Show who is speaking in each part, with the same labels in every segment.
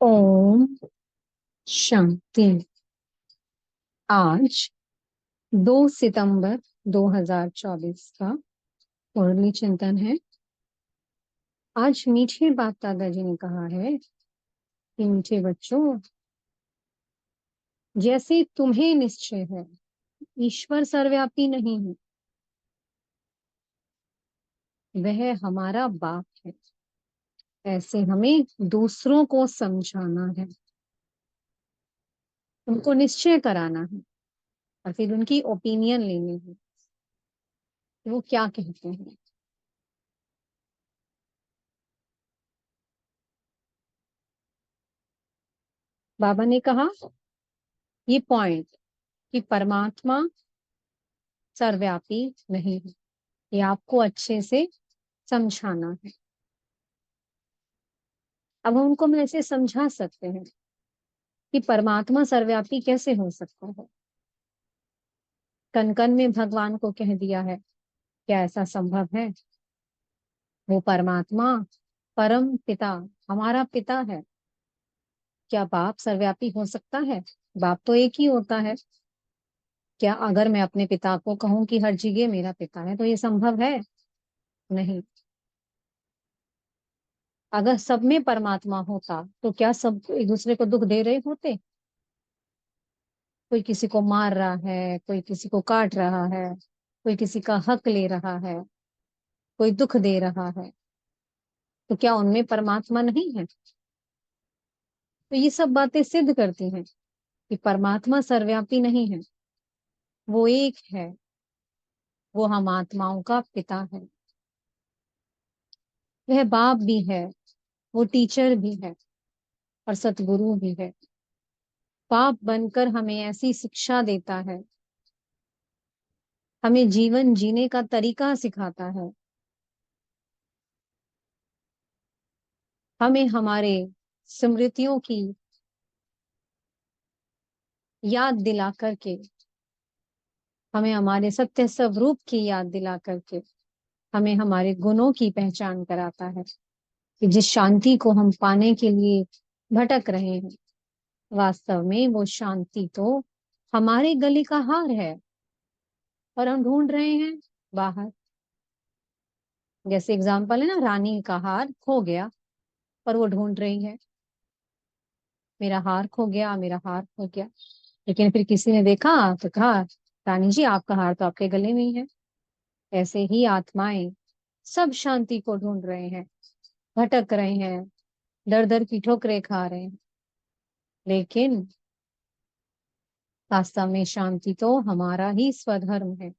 Speaker 1: ओम शांति। आज 2 सितंबर 2024 का मुरली चिंतन है। आज मीठे बाप दादाजी ने कहा है कि मीठे बच्चों, जैसे तुम्हें निश्चय है ईश्वर सर्वव्यापी नहीं है, वह हमारा बाप है, ऐसे हमें दूसरों को समझाना है, उनको निश्चय कराना है और फिर उनकी ओपिनियन लेनी है कि वो क्या कहते हैं। बाबा ने कहा ये पॉइंट कि परमात्मा सर्वव्यापी नहीं है, ये आपको अच्छे से समझाना है। अब हम उनको हम ऐसे समझा सकते हैं कि परमात्मा सर्वव्यापी कैसे हो सकता है। कन कन में भगवान को कह दिया है, क्या ऐसा संभव है? वो परमात्मा परम पिता हमारा पिता है, क्या बाप सर्वव्यापी हो सकता है? बाप तो एक ही होता है। क्या अगर मैं अपने पिता को कहूं कि हर जगह मेरा पिता है तो ये संभव है? नहीं। अगर सब में परमात्मा होता तो क्या सब एक दूसरे को दुख दे रहे होते? कोई किसी को मार रहा है, कोई किसी को काट रहा है, कोई किसी का हक ले रहा है, कोई दुख दे रहा है, तो क्या उनमें परमात्मा नहीं है? तो ये सब बातें सिद्ध करती हैं कि परमात्मा सर्वव्यापी नहीं है, वो एक है। वो हम आत्माओं का पिता है, वह बाप भी है, वो टीचर भी है और सतगुरु भी है। बाप बनकर हमें ऐसी शिक्षा देता है, हमें जीवन जीने का तरीका सिखाता है, हमें हमारे स्मृतियों की याद दिला करके, हमें हमारे सत्य स्वरूप की याद दिला करके, हमें हमारे गुणों की पहचान कराता है कि जिस शांति को हम पाने के लिए भटक रहे हैं, वास्तव में वो शांति तो हमारे गले का हार है और हम ढूंढ रहे हैं बाहर। जैसे एग्जाम्पल है ना, रानी का हार खो गया पर वो ढूंढ रही है, मेरा हार खो गया, मेरा हार खो गया। लेकिन फिर किसी ने देखा तो कहा, रानी जी आपका हार तो आपके गले में ही है। ऐसे ही आत्माएं सब शांति को ढूंढ रहे हैं, भटक रहे हैं, दर दर की ठोकरें खा रहे हैं, लेकिन वास्तव में शांति तो हमारा ही स्वधर्म है।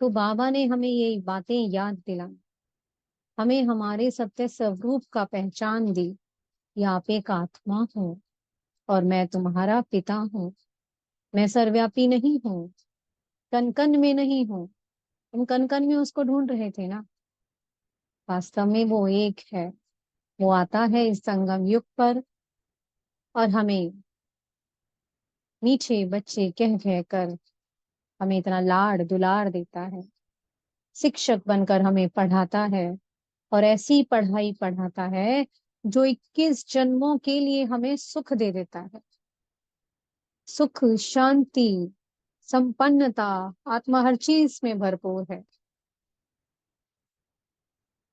Speaker 1: तो बाबा ने हमें ये बातें याद दिलाई, हमें हमारे सत्य स्वरूप का पहचान दी। या आप एक आत्मा हो और मैं तुम्हारा पिता हूँ। मैं सर्वव्यापी नहीं हूँ, कन कन में नहीं हूँ। तुम कन कन में उसको ढूंढ रहे थे ना, वास्तव में वो एक है। वो आता है इस संगम युग पर और हमें मीठे बच्चे कह कह कर हमें इतना लाड़ दुलार देता है, शिक्षक बनकर हमें पढ़ाता है और ऐसी पढ़ाई पढ़ाता है जो 21 जन्मों के लिए हमें सुख दे देता है। सुख, शांति, संपन्नता, आत्मा हर चीज में भरपूर है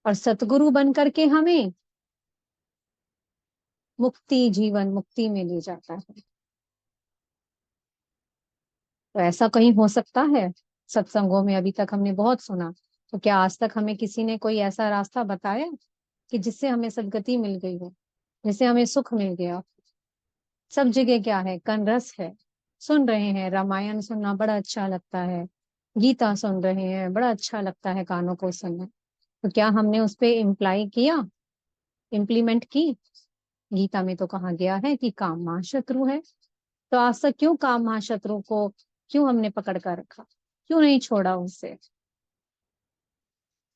Speaker 1: और सतगुरु बनकर के हमें मुक्ति, जीवन मुक्ति में ले जाता है। तो ऐसा कहीं हो सकता है? सत्संगों में अभी तक हमने बहुत सुना, तो क्या आज तक हमें किसी ने कोई ऐसा रास्ता बताया कि जिससे हमें सदगति मिल गई हो, जिससे हमें सुख मिल गया? सब जगह क्या है? कन रस है। सुन रहे हैं, रामायण सुनना बड़ा अच्छा लगता है, गीता सुन रहे हैं, बड़ा अच्छा लगता है कानों को सुनना। तो क्या हमने उस पे इम्प्लाई किया, इम्प्लीमेंट की? गीता में तो कहा गया है कि काम महाशत्रु है। तो आज तक क्यों काम महाशत्रु को क्यों हमने पकड़ कर रखा? क्यों नहीं छोड़ा उससे?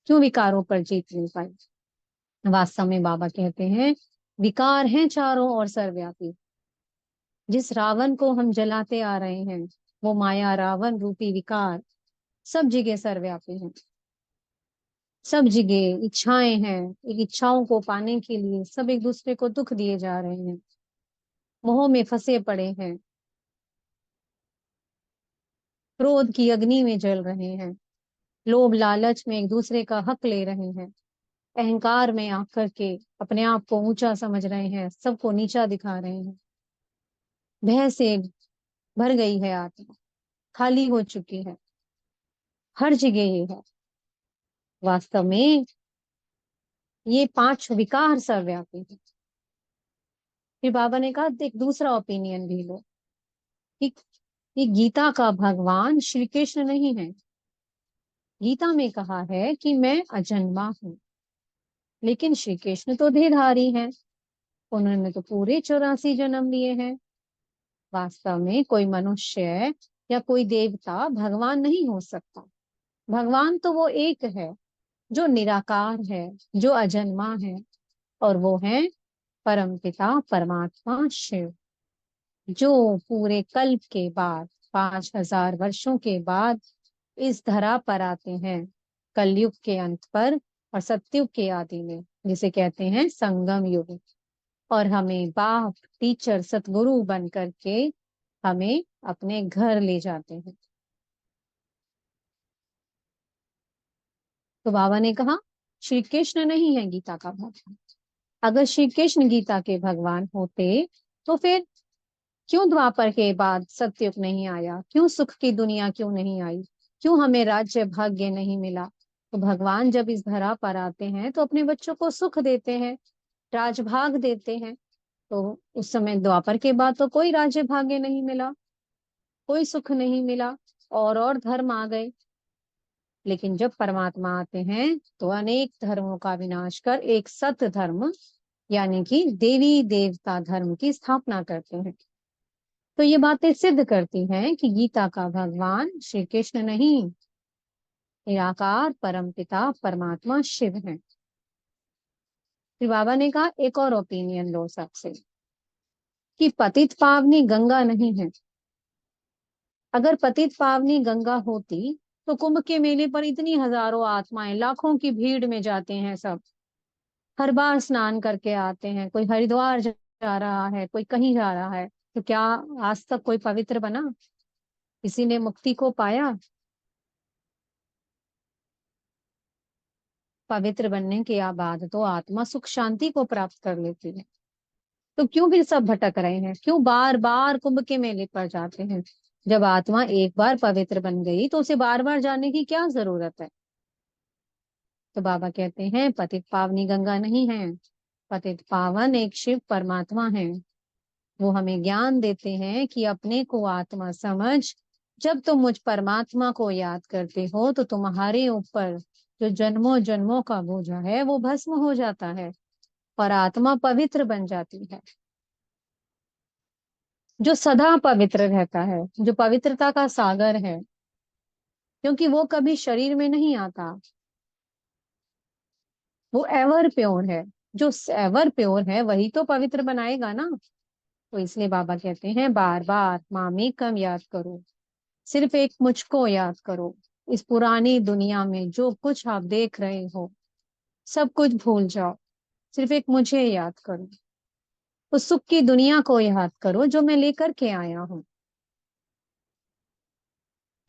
Speaker 1: क्यों विकारों पर जीत नहीं पाई? वास्तव में बाबा कहते हैं विकार हैं चारों ओर सर्वव्यापी। जिस रावण को हम जलाते आ रहे हैं, वो माया रावण रूपी विकार सब जगह सर्वव्यापी है। सब जगह इच्छाएं हैं, एक इच्छाओं को पाने के लिए सब एक दूसरे को दुख दिए जा रहे हैं। मोह में फंसे पड़े हैं, क्रोध की अग्नि में जल रहे हैं, लोभ लालच में एक दूसरे का हक ले रहे हैं, अहंकार में आकर के अपने आप को ऊंचा समझ रहे हैं, सबको नीचा दिखा रहे हैं। भय से भर गई है आत्मा, खाली हो चुकी है, हर जगह ये है। वास्तव में ये पांच विकार सर्वव्यापी है। फिर बाबा ने कहा एक दूसरा ओपिनियन भी लो, कि ये गीता का भगवान श्री कृष्ण नहीं है। गीता में कहा है कि मैं अजन्मा हूँ, लेकिन श्री कृष्ण तो देहधारी हैं, उन्होंने तो पूरे 84 जन्म लिए हैं। वास्तव में कोई मनुष्य या कोई देवता भगवान नहीं हो सकता। भगवान तो वो एक है, जो निराकार है, जो अजन्मा है, और वो है परमपिता परमात्मा शिव, जो पूरे कल्प के बाद, 5000 वर्षों के बाद इस धरा पर आते हैं, कलयुग के अंत पर और सतयुग के आदि में, जिसे कहते हैं संगम युग, और हमें बाप, टीचर, सतगुरु बन करके हमें अपने घर ले जाते हैं। तो बाबा ने कहा श्री कृष्ण नहीं है गीता का भगवान। अगर श्री कृष्ण गीता के भगवान होते तो फिर क्यों द्वापर के बाद सतयुग नहीं आया, क्यों सुख की दुनिया क्यों नहीं आई, क्यों हमें राज्य भाग्य नहीं मिला। तो भगवान जब इस धरा पर आते हैं तो अपने बच्चों को सुख देते हैं, राजभाग देते हैं। तो उस समय द्वापर के बाद तो कोई राज्य भाग्य नहीं मिला, कोई सुख नहीं मिला, और धर्म आ गए। लेकिन जब परमात्मा आते हैं तो अनेक धर्मों का विनाश कर एक सत धर्म, यानी कि देवी देवता धर्म की स्थापना करते हैं। तो ये बातें सिद्ध करती हैं कि गीता का भगवान श्री कृष्ण नहीं, निराकार परमपिता परमात्मा शिव हैं। फिर बाबा ने कहा एक और ओपिनियन लो सबसे, कि पतित पावनी गंगा नहीं है। अगर पतित पावनी गंगा होती तो कुंभ के मेले पर इतनी हजारों आत्माएं, लाखों की भीड़ में जाते हैं सब, हर बार स्नान करके आते हैं। कोई हरिद्वार जा रहा है, कोई कहीं जा रहा है, तो क्या आज तक कोई पवित्र बना, किसी ने मुक्ति को पाया? पवित्र बनने के बाद तो आत्मा सुख शांति को प्राप्त कर लेती है। तो क्यों फिर सब भटक रहे हैं, क्यों बार बार कुंभ के मेले पर जाते हैं? जब आत्मा एक बार पवित्र बन गई तो उसे बार बार जाने की क्या जरूरत है? तो बाबा कहते हैं पतित पावनी गंगा नहीं है, पतित पावन एक शिव परमात्मा है। वो हमें ज्ञान देते हैं कि अपने को आत्मा समझ। जब तुम मुझ परमात्मा को याद करते हो तो तुम्हारे ऊपर जो जन्मों जन्मों का बोझा है वो भस्म हो जाता है, और आत्मा पवित्र बन जाती है, जो सदा पवित्र रहता है, जो पवित्रता का सागर है। क्योंकि वो कभी शरीर में नहीं आता, वो एवर प्योर है। जो एवर प्योर है वही तो पवित्र बनाएगा ना। तो इसलिए बाबा कहते हैं बार बार मामेकम याद करो, सिर्फ एक मुझको याद करो। इस पुरानी दुनिया में जो कुछ आप देख रहे हो सब कुछ भूल जाओ, सिर्फ एक मुझे याद करो। उस सुख की दुनिया को याद करो जो मैं लेकर के आया हूँ।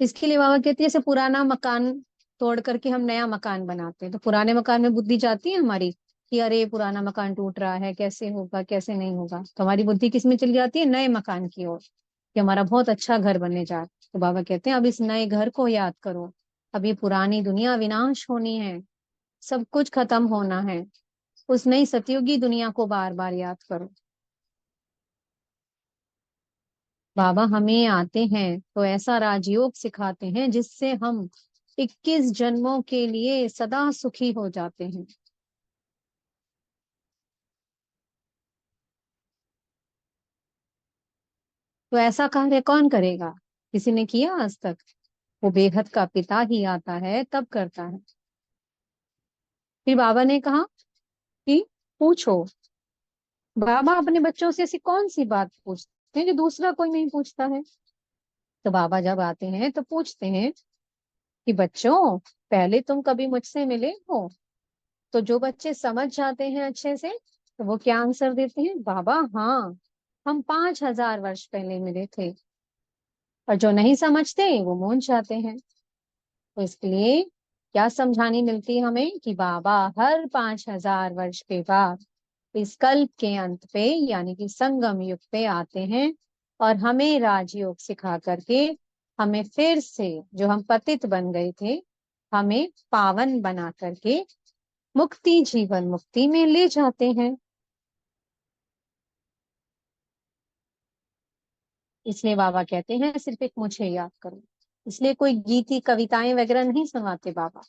Speaker 1: इसके लिए बाबा कहते हैं जैसे पुराना मकान तोड़ करके हम नया मकान बनाते हैं, तो पुराने मकान में बुद्धि जाती है हमारी कि अरे पुराना मकान टूट रहा है, कैसे होगा कैसे नहीं होगा। तो हमारी बुद्धि किस में चली जाती है, नए मकान की ओर, कि हमारा बहुत अच्छा घर बनने जा रहा है। तो बाबा कहते हैं अब इस नए घर को याद करो। अब ये पुरानी दुनिया विनाश होनी है, सब कुछ खत्म होना है। उस नई सतयुगी दुनिया को बार बार याद करो। बाबा हमें आते हैं तो ऐसा राजयोग सिखाते हैं जिससे हम 21 जन्मों के लिए सदा सुखी हो जाते हैं। तो ऐसा कार्य कौन करेगा? किसी ने किया आज तक? वो बेहद का पिता ही आता है तब करता है। फिर बाबा ने कहा कि पूछो। बाबा अपने बच्चों से ऐसी कौन सी बात पूछते हैं जो दूसरा कोई नहीं पूछता है? तो बाबा जब आते हैं तो पूछते हैं कि बच्चों, पहले तुम कभी मुझसे मिले हो? तो जो बच्चे समझ जाते हैं अच्छे से, तो वो क्या आंसर देते हैं, बाबा हाँ, हम 5,000 वर्ष पहले मिले थे। और जो नहीं समझते वो मौन जाते हैं। तो इसलिए क्या समझानी मिलती है हमें कि बाबा हर 5,000 वर्ष के बाद इस कल्प के अंत पे यानी कि संगम युग पे आते हैं और हमें राजयोग सिखा करके हमें फिर से जो हम पतित बन गए थे हमें पावन बना करके मुक्ति जीवन मुक्ति में ले जाते हैं। इसलिए बाबा कहते हैं सिर्फ एक मुझे याद करो। इसलिए कोई गीति कविताएं वगैरह नहीं सुनाते बाबा,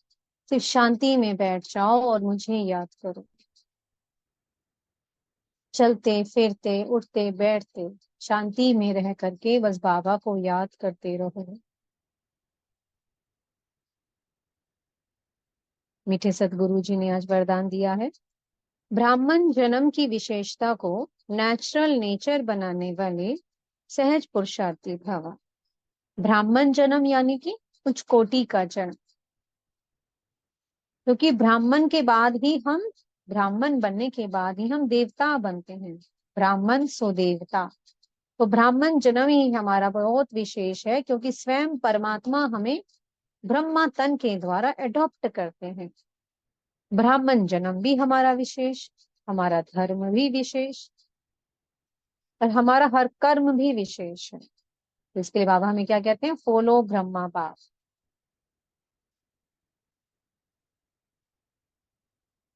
Speaker 1: सिर्फ शांति में बैठ जाओ और मुझे याद करो। चलते फिरते उठते बैठते शांति में रह करके बस बाबा को याद करते रहो। मीठे सदगुरु जी ने आज वरदान दिया है, ब्राह्मण जन्म की विशेषता को नेचुरल नेचर बनाने वाले सहज पुरुषार्थी भव। ब्राह्मण जन्म यानी कि उच्च कोटि का जन्म, क्योंकि ब्राह्मण के बाद ही हम ब्राह्मण बनने के बाद ही हम देवता बनते हैं। ब्राह्मण सो देवता। तो ब्राह्मण जन्म ही हमारा बहुत विशेष है, क्योंकि स्वयं परमात्मा हमें ब्रह्मा तन के द्वारा एडॉप्ट करते हैं। ब्राह्मण जन्म भी हमारा विशेष, हमारा धर्म भी विशेष और हमारा हर कर्म भी विशेष है। तो इसके लिए बाबा हमें क्या कहते हैं, फॉलो ब्रह्मा बाप।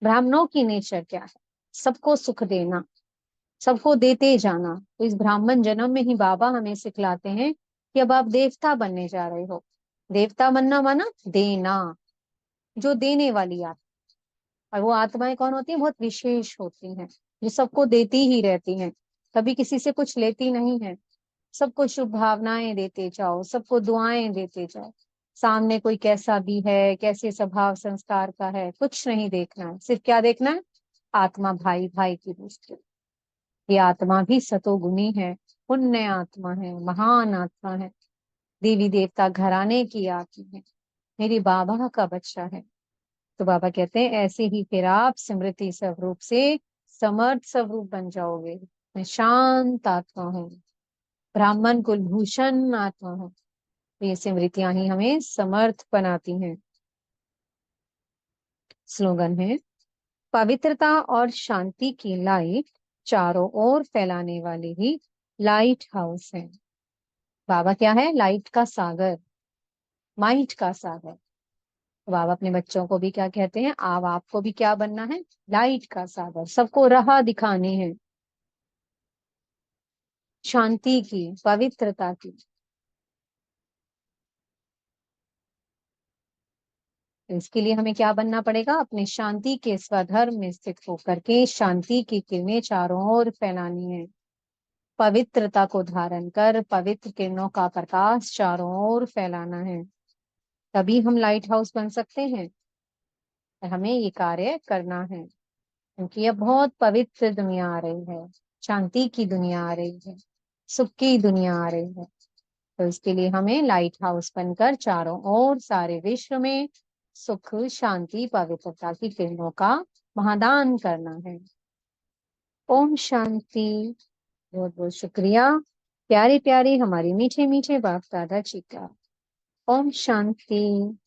Speaker 1: ब्राह्मणों की नेचर क्या है, सबको सुख देना, सबको देते जाना। तो इस ब्राह्मण जन्म में ही बाबा हमें सिखलाते हैं कि अब आप देवता बनने जा रहे हो। देवता बनना माना देना, जो देने वाली आत्मा। और वो आत्माएं कौन होती हैं, बहुत विशेष होती हैं, जो सबको देती ही रहती हैं, कभी किसी से कुछ लेती नहीं है। सबको शुभ भावनाएं देते जाओ, सबको दुआएं देते जाओ। सामने कोई कैसा भी है, कैसे स्वभाव संस्कार का है, कुछ नहीं देखना है। सिर्फ क्या देखना है, आत्मा भाई भाई की दोस्ती। ये आत्मा भी सतोगुनी है, पुण्य आत्मा है, महान आत्मा है, देवी देवता घराने की आत्मा है, मेरी बाबा का बच्चा है। तो बाबा कहते हैं ऐसे ही फिर आप स्मृति स्वरूप से समर्थ स्वरूप बन जाओगे। मैं शांत आत्मा हूँ, ब्राह्मण कुलभूषण आत्मा हूँ। तो ये स्मृतियां ही हमें समर्थ बनाती हैं। स्लोगन है, पवित्रता और शांति की लाइट चारों ओर फैलाने वाले ही लाइट हाउस है। बाबा क्या है, लाइट का सागर, माइट का सागर। तो बाबा अपने बच्चों को भी क्या कहते हैं, अब आपको भी क्या बनना है, लाइट का सागर, सबको राह दिखानी है, शांति की, पवित्रता की। तो इसके लिए हमें क्या बनना पड़ेगा, अपने शांति के स्वधर्म में स्थित होकर के शांति की किरणें चारों ओर फैलानी है। पवित्रता को धारण कर पवित्र किरणों का प्रकाश चारों ओर फैलाना है। तभी हम लाइट हाउस बन सकते हैं। और हमें ये कार्य करना है, क्योंकि ये बहुत पवित्र दुनिया आ रही है, शांति की दुनिया आ रही है, सुख की दुनिया आ रही है। तो इसके लिए हमें लाइट हाउस बनकर चारों ओर सारे विश्व में सुख शांति पवित्रता की किरणों का महादान करना है। ओम शांति। बहुत बहुत शुक्रिया प्यारी प्यारी हमारी मीठे मीठे बाप दादा जी का। ओम शांति।